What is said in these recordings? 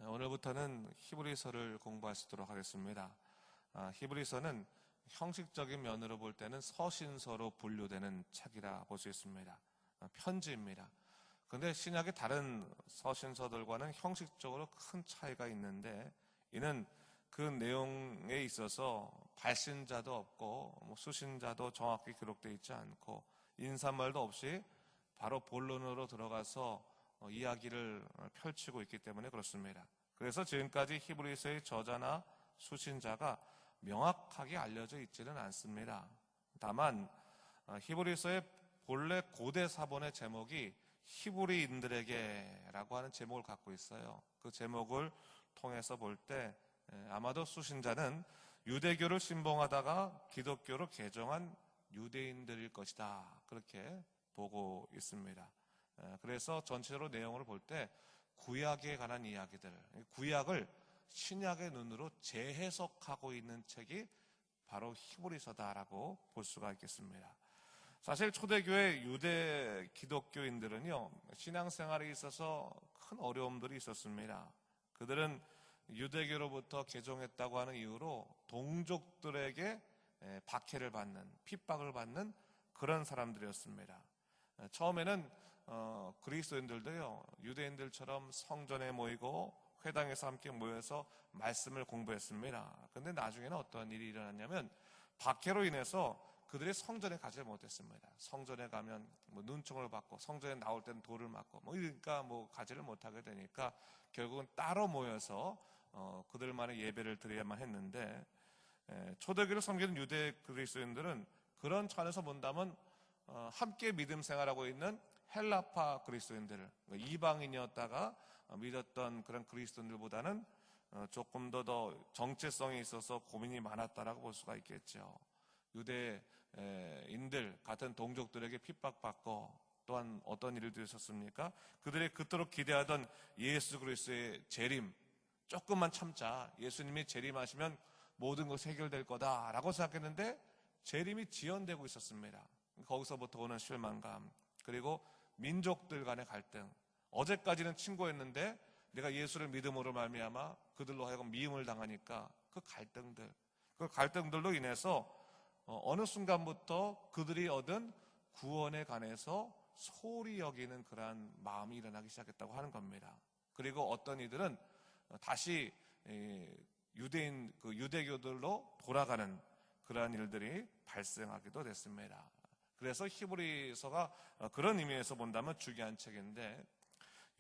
오늘부터는 히브리서를 공부할 수 있도록 하겠습니다. 히브리서는 형식적인 면으로 볼 때는 서신서로 분류되는 책이라 볼 수 있습니다. 편지입니다. 그런데 신약의 다른 서신서들과는 형식적으로 큰 차이가 있는데, 이는 그 내용에 있어서 발신자도 없고 수신자도 정확히 기록되어 있지 않고 인사말도 없이 바로 본론으로 들어가서 이야기를 펼치고 있기 때문에 그렇습니다. 그래서 지금까지 히브리서의 저자나 수신자가 명확하게 알려져 있지는 않습니다. 다만 히브리서의 본래 고대 사본의 제목이 히브리인들에게라고 하는 제목을 갖고 있어요. 그 제목을 통해서 볼 때 아마도 수신자는 유대교를 신봉하다가 기독교로 개종한 유대인들일 것이다, 그렇게 보고 있습니다. 그래서 전체적으로 내용을 볼 때 구약에 관한 이야기들, 구약을 신약의 눈으로 재해석하고 있는 책이 바로 히브리서다라고 볼 수가 있겠습니다. 사실 초대교회 유대 기독교인들은요, 신앙생활에 있어서 큰 어려움들이 있었습니다. 그들은 유대교로부터 개종했다고 하는 이유로 동족들에게 박해를 받는, 핍박을 받는 그런 사람들이었습니다. 처음에는 그리스도인들도요, 유대인들처럼 성전에 모이고 회당에서 함께 모여서 말씀을 공부했습니다. 그런데 나중에는 어떤 일이 일어났냐면 박해로 인해서 그들이 성전에 가지 못했습니다. 성전에 가면 눈총을 받고 성전에 나올 때는 돌을 맞고 그러니까 가지를 못하게 되니까 결국은 따로 모여서 그들만의 예배를 드려야만 했는데, 초대교를 섬기는 유대 그리스도인들은 그런 차원에서 본다면 함께 믿음 생활하고 있는 헬라파 그리스도인들, 이방인이었다가 믿었던 그런 그리스도인들보다는 조금 더 정체성이 있어서 고민이 많았다라고 볼 수가 있겠죠. 유대인들 같은 동족들에게 핍박받고, 또한 어떤 일들이 있었습니까? 그들이 그토록 기대하던 예수 그리스도의 재림, 조금만 참자, 예수님이 재림하시면 모든 것이 해결될 거다라고 생각했는데 재림이 지연되고 있었습니다. 거기서부터 오는 실망감, 그리고 민족들 간의 갈등. 어제까지는 친구였는데 내가 예수를 믿음으로 말미암아 그들로 하여금 미움을 당하니까 그 갈등들로 인해서 어느 순간부터 그들이 얻은 구원에 관해서 소홀히 여기는 그러한 마음이 일어나기 시작했다고 하는 겁니다. 그리고 어떤 이들은 다시 유대교들로 돌아가는 그러한 일들이 발생하기도 됐습니다. 그래서 히브리서가 그런 의미에서 본다면 중요한 책인데,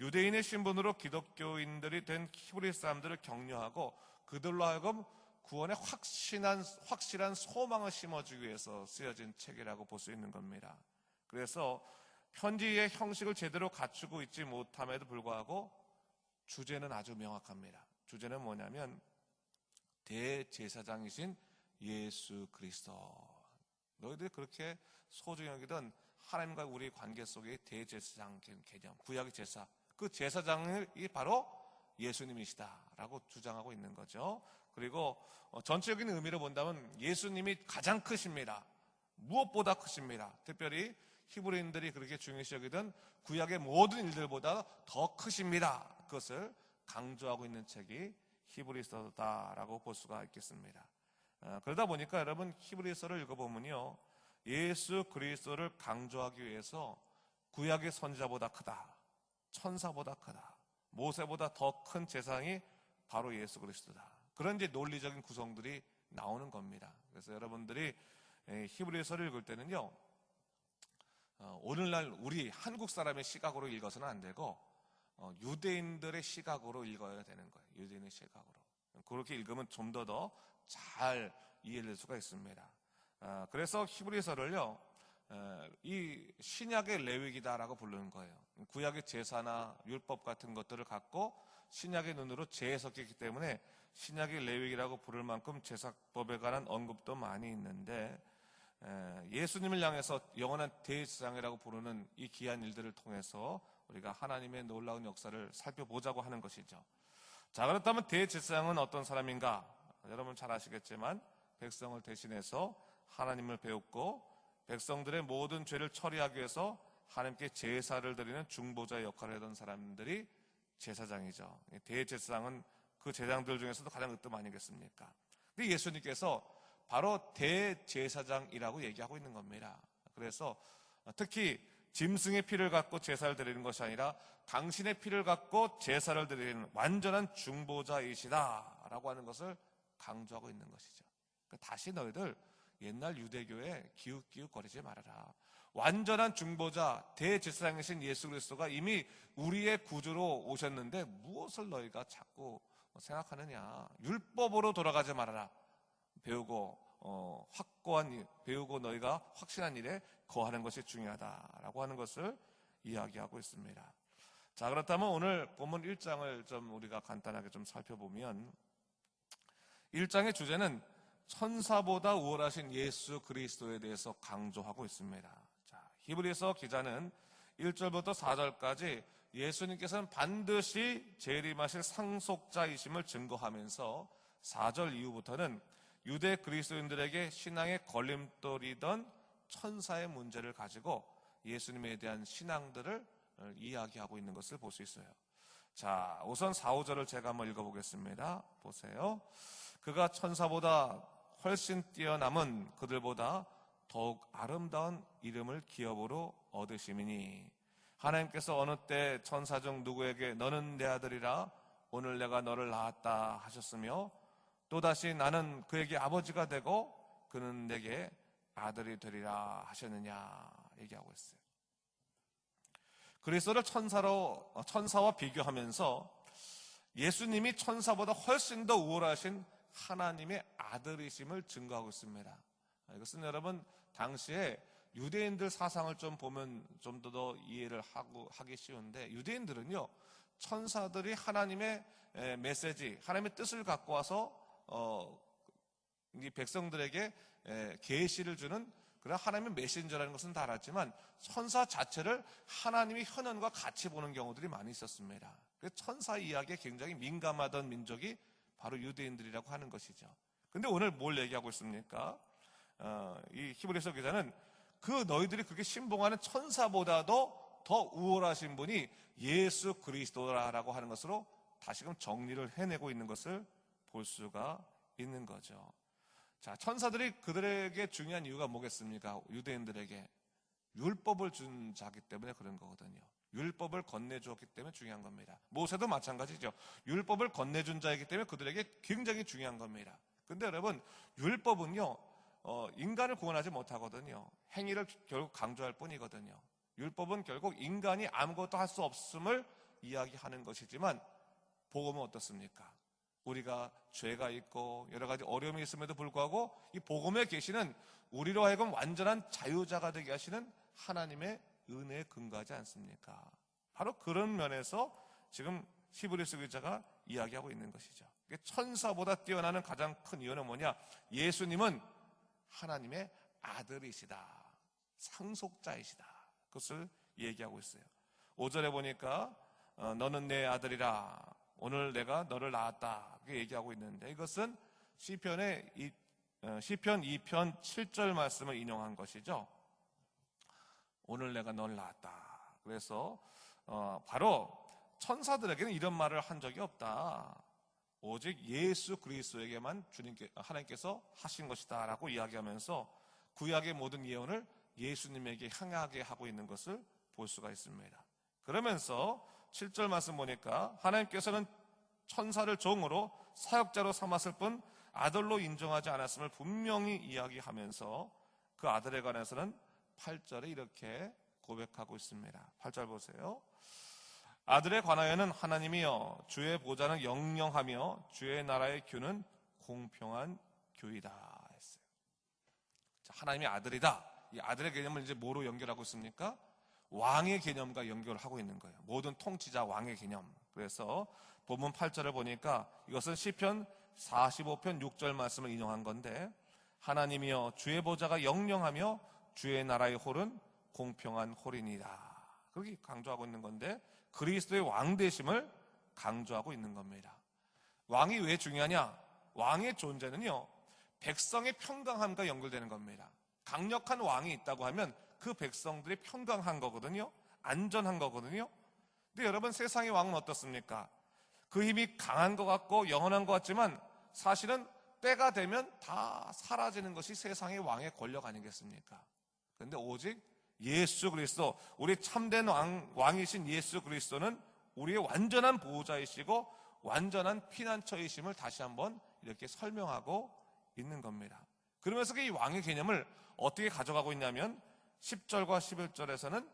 유대인의 신분으로 기독교인들이 된 히브리 사람들을 격려하고 그들로 하여금 구원의 확실한 소망을 심어주기 위해서 쓰여진 책이라고 볼 수 있는 겁니다. 그래서 편지의 형식을 제대로 갖추고 있지 못함에도 불구하고 주제는 아주 명확합니다. 주제는 뭐냐면 대제사장이신 예수 그리스도. 너희들이 그렇게 소중히 여기던 하나님과 우리의 관계 속의 대제사장 개념, 구약의 제사, 그 제사장이 바로 예수님이시다라고 주장하고 있는 거죠. 그리고 전체적인 의미로 본다면 예수님이 가장 크십니다. 무엇보다 크십니다. 특별히 히브리인들이 그렇게 중요시 여기던 구약의 모든 일들보다 더 크십니다. 그것을 강조하고 있는 책이 히브리서다라고 볼 수가 있겠습니다. 그러다 보니까 여러분, 히브리서를 읽어보면요, 예수 그리스도를 강조하기 위해서 구약의 선지자보다 크다, 천사보다 크다, 모세보다 더 큰 제사장이 바로 예수 그리스도다, 그런 이제 논리적인 구성들이 나오는 겁니다. 그래서 여러분들이 히브리서를 읽을 때는요, 오늘날 우리 한국 사람의 시각으로 읽어서는 안 되고 유대인들의 시각으로 읽어야 되는 거예요. 유대인의 시각으로. 그렇게 읽으면 좀 더 잘 이해될 수가 있습니다. 그래서 히브리서를요, 이 신약의 레위기다라고 부르는 거예요. 구약의 제사나 율법 같은 것들을 갖고 신약의 눈으로 재해석했기 때문에 신약의 레위기라고 부를 만큼 제사법에 관한 언급도 많이 있는데, 예수님을 향해서 영원한 대제사장이라고 부르는 이 귀한 일들을 통해서 우리가 하나님의 놀라운 역사를 살펴보자고 하는 것이죠. 자, 그렇다면 대제사장은 어떤 사람인가? 여러분 잘 아시겠지만 백성을 대신해서 하나님을 배웠고 백성들의 모든 죄를 처리하기 위해서 하나님께 제사를 드리는 중보자의 역할을 하던 사람들이 제사장이죠. 대제사장은 그 제사장들 중에서도 가장 으뜸 아니겠습니까? 근데 예수님께서 바로 대제사장이라고 얘기하고 있는 겁니다. 그래서 특히 짐승의 피를 갖고 제사를 드리는 것이 아니라 당신의 피를 갖고 제사를 드리는 완전한 중보자이시다라고 하는 것을 강조하고 있는 것이죠. 다시 너희들 옛날 유대교에 기웃기웃거리지 말아라. 완전한 중보자 대제사장이신 예수 그리스도가 이미 우리의 구주로 오셨는데 무엇을 너희가 자꾸 생각하느냐. 율법으로 돌아가지 말아라. 배우고 확고한 일, 배우고 너희가 확신한 일에 거하는 것이 중요하다라고 하는 것을 이야기하고 있습니다. 자, 그렇다면 오늘 본문 1장을 좀 우리가 간단하게 좀 살펴보면 1장의 주제는 천사보다 우월하신 예수 그리스도에 대해서 강조하고 있습니다. 자, 히브리서 기자는 1절부터 4절까지 예수님께서는 반드시 재림하실 상속자이심을 증거하면서 4절 이후부터는 유대 그리스도인들에게 신앙의 걸림돌이던 천사의 문제를 가지고 예수님에 대한 신앙들을 이야기하고 있는 것을 볼 수 있어요. 자, 우선 4, 5절을 제가 한번 읽어보겠습니다. 보세요. 그가 천사보다 훨씬 뛰어남은 그들보다 더욱 아름다운 이름을 기업으로 얻으심이니 하나님께서 어느 때 천사 중 누구에게 너는 내 아들이라 오늘 내가 너를 낳았다 하셨으며 또다시 나는 그에게 아버지가 되고 그는 내게 아들이 되리라 하셨느냐 얘기하고 있어요. 그리스도를 천사와 비교하면서 예수님이 천사보다 훨씬 더 우월하신 하나님의 아들이심을 증거하고 있습니다. 이것은 여러분 당시에 유대인들 사상을 좀 보면 좀 더 이해를 하기 쉬운데 유대인들은요 천사들이 하나님의 메시지, 하나님의 뜻을 갖고 와서 이 백성들에게 계시를 주는 그런 하나님의 메신저라는 것은 다 알았지만 천사 자체를 하나님의 현현과 같이 보는 경우들이 많이 있었습니다. 그래서 천사 이야기에 굉장히 민감하던 민족이 바로 유대인들이라고 하는 것이죠. 근데 오늘 뭘 얘기하고 있습니까? 이 히브리서 기자는 그 너희들이 그렇게 신봉하는 천사보다도 더 우월하신 분이 예수 그리스도라고 하는 것으로 다시금 정리를 해내고 있는 것을 볼 수가 있는 거죠. 자, 천사들이 그들에게 중요한 이유가 뭐겠습니까? 유대인들에게 율법을 준 자기 때문에 그런 거거든요. 율법을 건네주었기 때문에 중요한 겁니다. 모세도 마찬가지죠. 율법을 건네준 자이기 때문에 그들에게 굉장히 중요한 겁니다. 근데 여러분 율법은요 인간을 구원하지 못하거든요. 행위를 결국 강조할 뿐이거든요. 율법은 결국 인간이 아무것도 할 수 없음을 이야기하는 것이지만 복음은 어떻습니까? 우리가 죄가 있고 여러 가지 어려움이 있음에도 불구하고 이 복음의 계시는 우리로 하여금 완전한 자유자가 되게 하시는 하나님의 은혜에 근거하지 않습니까? 바로 그런 면에서 지금 히브리서 기자가 이야기하고 있는 것이죠. 천사보다 뛰어나는 가장 큰 이유는 뭐냐? 예수님은 하나님의 아들이시다. 상속자이시다. 그것을 얘기하고 있어요. 5절에 보니까 너는 내 아들이라 오늘 내가 너를 낳았다. 그렇게 얘기하고 있는데 이것은 시편 2편 7절 말씀을 인용한 것이죠. 오늘 내가 너를 낳았다. 그래서 바로 천사들에게는 이런 말을 한 적이 없다. 오직 예수 그리스도에게만 하나님께서 하신 것이다 라고 이야기하면서 구약의 모든 예언을 예수님에게 향하게 하고 있는 것을 볼 수가 있습니다. 그러면서 7절 말씀 보니까 하나님께서는 천사를 종으로 사역자로 삼았을 뿐 아들로 인정하지 않았음을 분명히 이야기하면서 그 아들에 관해서는 8절에 이렇게 고백하고 있습니다. 8절 보세요. 아들에 관하여는 하나님이여 주의 보좌는 영영하며 주의 나라의 규는 공평한 규이다 했어요. 자, 하나님이 아들이다. 이 아들의 개념을 이제 뭐로 연결하고 있습니까? 왕의 개념과 연결하고 있는 거예요. 모든 통치자 왕의 개념. 그래서 본문 8절을 보니까 이것은 시편 45편 6절 말씀을 인용한 건데 하나님이여 주의 보좌가 영영하며 주의 나라의 홀은 공평한 홀이니이다. 그렇게 강조하고 있는 건데 그리스도의 왕되심을 강조하고 있는 겁니다. 왕이 왜 중요하냐? 왕의 존재는요 백성의 평강함과 연결되는 겁니다. 강력한 왕이 있다고 하면 그 백성들이 평강한 거거든요. 안전한 거거든요. 근데 여러분, 세상의 왕은 어떻습니까? 그 힘이 강한 것 같고 영원한 것 같지만 사실은 때가 되면 다 사라지는 것이 세상의 왕의 권력 아니겠습니까? 그런데 오직 예수 그리스도, 우리 참된 왕이신 예수 그리스도는 우리의 완전한 보호자이시고 완전한 피난처이심을 다시 한번 이렇게 설명하고 있는 겁니다. 그러면서 이 왕의 개념을 어떻게 가져가고 있냐면 10절과 11절에서는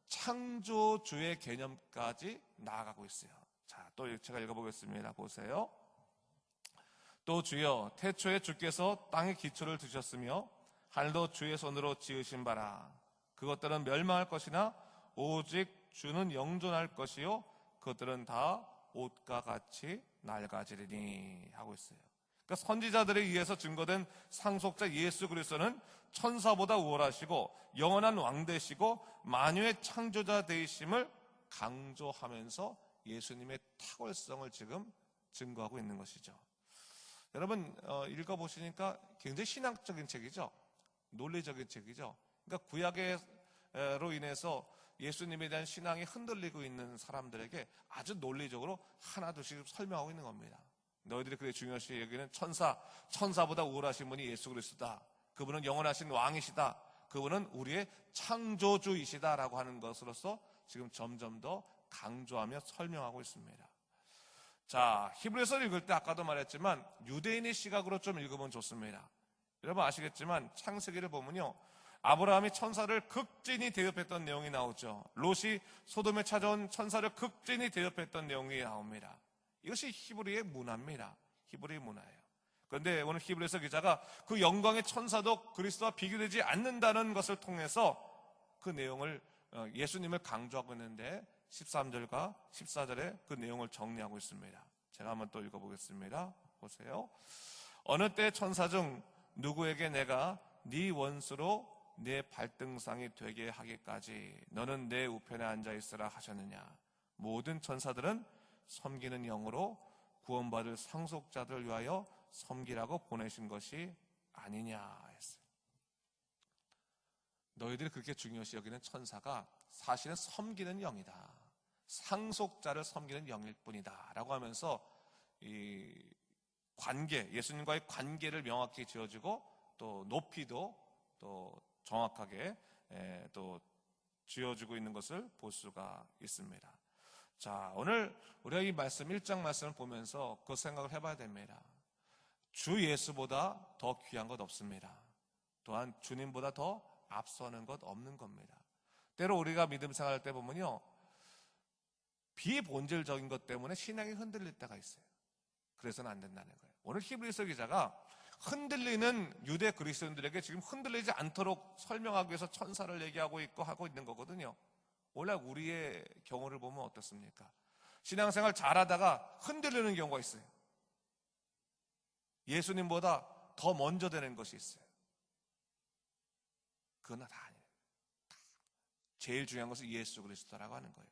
창조주의 개념까지 나아가고 있어요. 자, 또 제가 읽어보겠습니다. 보세요. 또 주여, 태초에 주께서 땅의 기초를 두셨으며 하늘도 주의 손으로 지으신 바라. 그것들은 멸망할 것이나 오직 주는 영존할 것이요 그것들은 다 옷과 같이 낡아지리니 하고 있어요. 그러니까 선지자들에 의해서 증거된 상속자 예수 그리스도는 천사보다 우월하시고 영원한 왕 되시고 만유의 창조자 되심을 강조하면서 예수님의 탁월성을 지금 증거하고 있는 것이죠. 여러분, 읽어보시니까 굉장히 신학적인 책이죠. 논리적인 책이죠. 그러니까 구약으로 인해서 예수님에 대한 신앙이 흔들리고 있는 사람들에게 아주 논리적으로 하나둘씩 설명하고 있는 겁니다. 너희들이 그게 중요시 여기는 천사보다 우월하신 분이 예수 그리스도다. 그분은 영원하신 왕이시다. 그분은 우리의 창조주이시다라고 하는 것으로서 지금 점점 더 강조하며 설명하고 있습니다. 자, 히브리서를 읽을 때 아까도 말했지만 유대인의 시각으로 좀 읽으면 좋습니다. 여러분 아시겠지만 창세기를 보면요, 아브라함이 천사를 극진히 대접했던 내용이 나오죠. 롯이 소돔에 찾아온 천사를 극진히 대접했던 내용이 나옵니다. 이것이 히브리의 문화입니다. 히브리의 문화예요. 그런데 오늘 히브리서 기자가 그 영광의 천사도 그리스도와 비교되지 않는다는 것을 통해서 그 내용을, 예수님을 강조하고 있는데 13절과 14절에 그 내용을 정리하고 있습니다. 제가 한번 또 읽어보겠습니다. 보세요. 어느 때 천사 중 누구에게 내가 네 원수로 내 발등상이 되게 하기까지 너는 내 우편에 앉아있으라 하셨느냐. 모든 천사들은 섬기는 영으로 구원받을 상속자들을 위하여 섬기라고 보내신 것이 아니냐 했어요. 너희들이 그렇게 중요시 여기는 천사가 사실은 섬기는 영이다. 상속자를 섬기는 영일 뿐이다 라고 하면서 이 관계, 예수님과의 관계를 명확히 지어주고 또 높이도 또 정확하게 또 지어주고 있는 것을 볼 수가 있습니다. 자, 오늘 우리가 이 말씀 1장 말씀을 보면서 그 생각을 해봐야 됩니다. 주 예수보다 더 귀한 것 없습니다. 또한 주님보다 더 앞서는 것 없는 겁니다. 때로 우리가 믿음 생활할 때 보면요, 비본질적인 것 때문에 신앙이 흔들릴 때가 있어요. 그래서는 안 된다는 거예요. 오늘 히브리서 기자가 흔들리는 유대 그리스도인들에게 지금 흔들리지 않도록 설명하기 위해서 천사를 얘기하고 있고 하고 있는 거거든요. 원래 우리의 경우를 보면 어떻습니까? 신앙생활 잘하다가 흔들리는 경우가 있어요. 예수님보다 더 먼저 되는 것이 있어요. 그건 다 아니에요. 제일 중요한 것은 예수 그리스도라고 하는 거예요.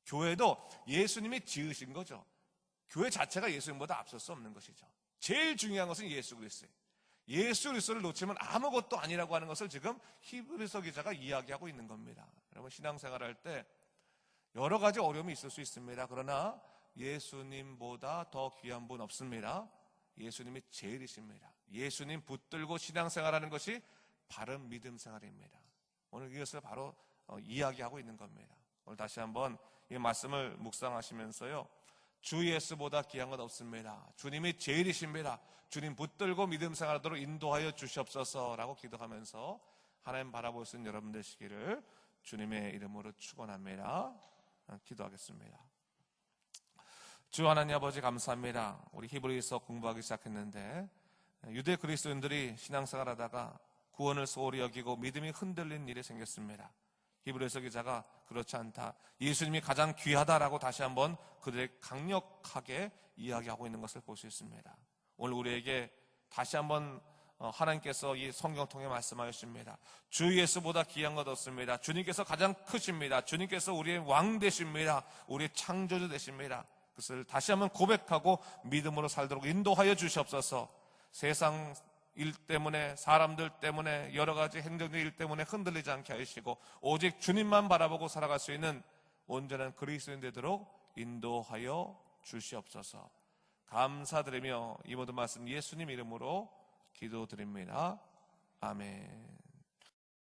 교회도 예수님이 지으신 거죠. 교회 자체가 예수님보다 앞설 수 없는 것이죠. 제일 중요한 것은 예수 그리스도예요. 예수 그리스도를 놓치면 아무것도 아니라고 하는 것을 지금 히브리서 기자가 이야기하고 있는 겁니다. 여러분, 신앙생활할 때 여러 가지 어려움이 있을 수 있습니다. 그러나 예수님보다 더 귀한 분 없습니다. 예수님이 제일이십니다. 예수님 붙들고 신앙생활하는 것이 바른 믿음 생활입니다. 오늘 이것을 바로 이야기하고 있는 겁니다. 오늘 다시 한번 이 말씀을 묵상하시면서요, 주 예수보다 귀한 것 없습니다. 주님이 제일이십니다. 주님 붙들고 믿음 생활하도록 인도하여 주시옵소서라고 기도하면서 하나님 바라볼 수 있는 여러분 되시기를 주님의 이름으로 축원합니다. 기도하겠습니다. 주 하나님 아버지 감사합니다. 우리 히브리서 공부하기 시작했는데 유대 그리스도인들이 신앙생활하다가 구원을 소홀히 여기고 믿음이 흔들린 일이 생겼습니다. 히브리서 기자가 그렇지 않다, 예수님이 가장 귀하다라고 다시 한번 그들에게 강력하게 이야기하고 있는 것을 볼 수 있습니다. 오늘 우리에게 다시 한번 하나님께서 이 성경 통해 말씀하셨습니다. 주 예수보다 귀한 것 없습니다. 주님께서 가장 크십니다. 주님께서 우리의 왕 되십니다. 우리의 창조주 되십니다. 그것을 다시 한번 고백하고 믿음으로 살도록 인도하여 주시옵소서. 세상 일 때문에, 사람들 때문에, 여러 가지 행정적 일 때문에 흔들리지 않게 하시고 오직 주님만 바라보고 살아갈 수 있는 온전한 그리스도인 되도록 인도하여 주시옵소서. 감사드리며 이 모든 말씀 예수님 이름으로 기도드립니다. 아멘.